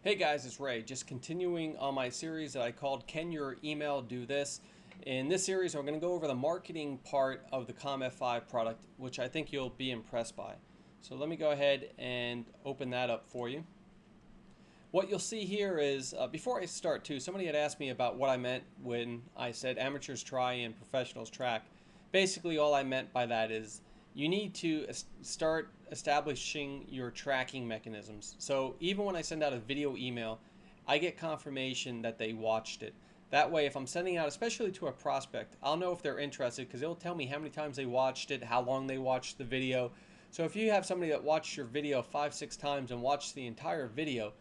Hey guys, it's Ray. Just continuing on my series that I called Can Your Email Do This? In this series, we're going to go over the marketing part of the COMF5 product, which I think you'll be impressed by. So let me go ahead and open that up for you. What you'll see here is, before I start too, somebody had asked me about what I meant when I said amateurs try and professionals track. Basically, all I meant by that is you need to start establishing your tracking mechanisms. So even when I send out a video email, I get confirmation that they watched it. That way, if I'm sending out, especially to a prospect, I'll know if they're interested because it'll tell me how many times they watched it, how long they watched the video. So if you have somebody that watched your video 5-6 times and watched the entire video,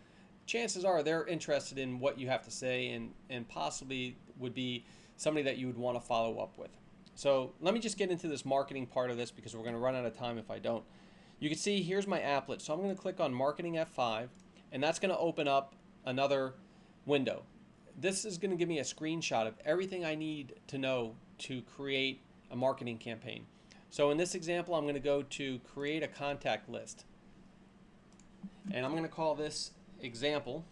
chances are they're interested in what you have to say and possibly would be somebody that you would want to follow up with. So let me just get into this marketing part of this because we're going to run out of time if I don't. You can see here's my applet. So I'm going to click on Marketing F5 and that's going to open up another window. This is going to give me a screenshot of everything I need to know to create a marketing campaign. So in this example, I'm going to go to create a contact list. And I'm going to call this example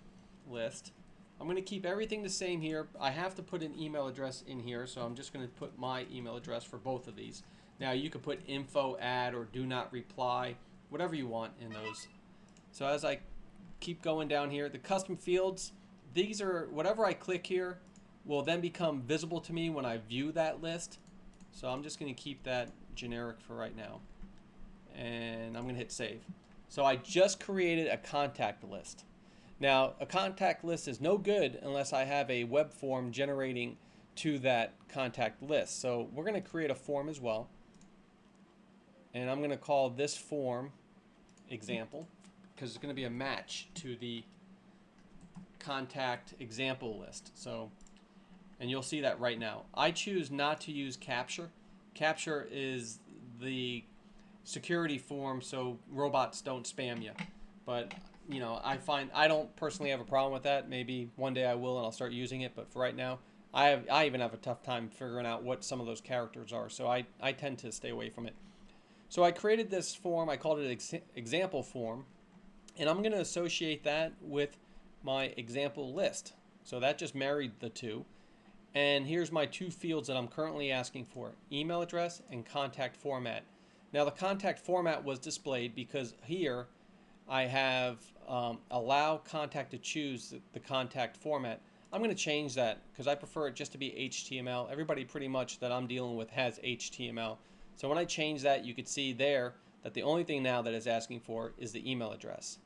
list. I'm going to keep everything the same here. I have to put an email address in here, so I'm just going to put my email address for both of these. Now you could put info at or do not reply, whatever you want in those. So as I keep going down here, the custom fields, these are whatever I click here will then become visible to me when I view that list. So I'm just going to keep that generic for right now. And I'm going to hit save. So I just created a contact list. Now, a contact list is no good unless I have a web form generating to that contact list. So we're going to create a form as well. And I'm going to call this form example because it's going to be a match to the contact example list. So, and you'll see that right now. I choose not to use capture. Capture is the security form so robots don't spam you. But you know, I don't personally have a problem with that. Maybe one day I will and I'll start using it, but for right now, I even have a tough time figuring out what some of those characters are, so I tend to stay away from it. So I created this form, I called it example form, and I'm going to associate that with my example list. So that just married the two. And here's my two fields that I'm currently asking for, email address and contact format. Now the contact format was displayed because here I have allow contact to choose the contact format. I'm going to change that because I prefer it just to be HTML. Everybody pretty much that I'm dealing with has HTML. So when I change that, you could see there that the only thing now that it's asking for is the email address.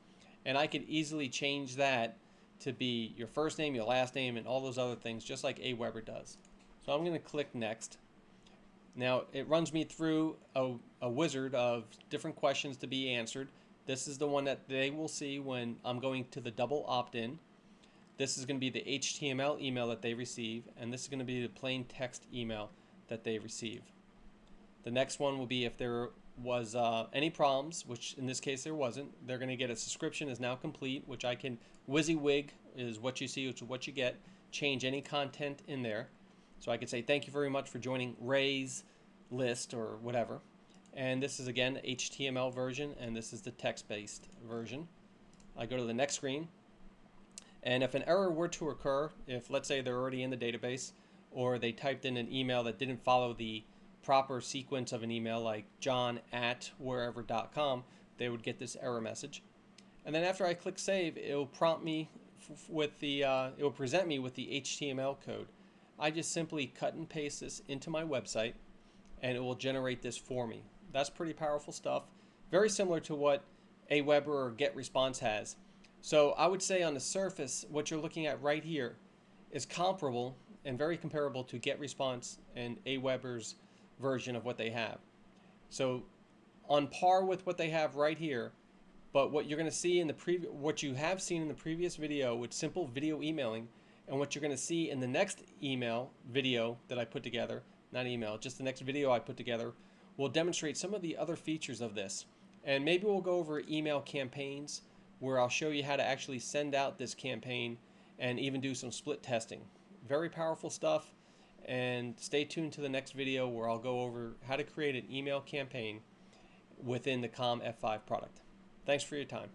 And I could easily change that to be your first name, your last name, and all those other things, just like aweber does. So I'm going to click next. Now it runs me through a wizard of different questions to be answered. This is the one that they will see when I'm going to the double opt-in. This is going to be the HTML email that they receive, and this is going to be the plain text email that they receive. The next one will be if there was any problems, which in this case there wasn't. They're going to get a subscription is now complete, which I can WYSIWYG is what you see, which is what you get. Change any content in there. So I could say thank you very much for joining Ray's list or whatever. And this is again the HTML version, and this is the text-based version. I go to the next screen, and if an error were to occur, if let's say they're already in the database or they typed in an email that didn't follow the proper sequence of an email like john@wherever.com, they would get this error message. And then after I click save, it will prompt me with the it will present me with the HTML code. I just simply cut and paste this into my website and it will generate this for me. That's pretty powerful stuff. Very similar to what aweber or GetResponse has. So I would say on the surface, what you're looking at right here is comparable and very comparable to GetResponse and aweber's version of what they have. So on par with what they have right here, but what you're going to see in the what you have seen in the previous video with simple video emailing, and what you're going to see in the next email video that I put together, not email, just the next video I put together, will demonstrate some of the other features of this. And maybe we'll go over email campaigns where I'll show you how to actually send out this campaign and even do some split testing. Very powerful stuff, and stay tuned to the next video where I'll go over how to create an email campaign within the COMF5 product. Thanks for your time.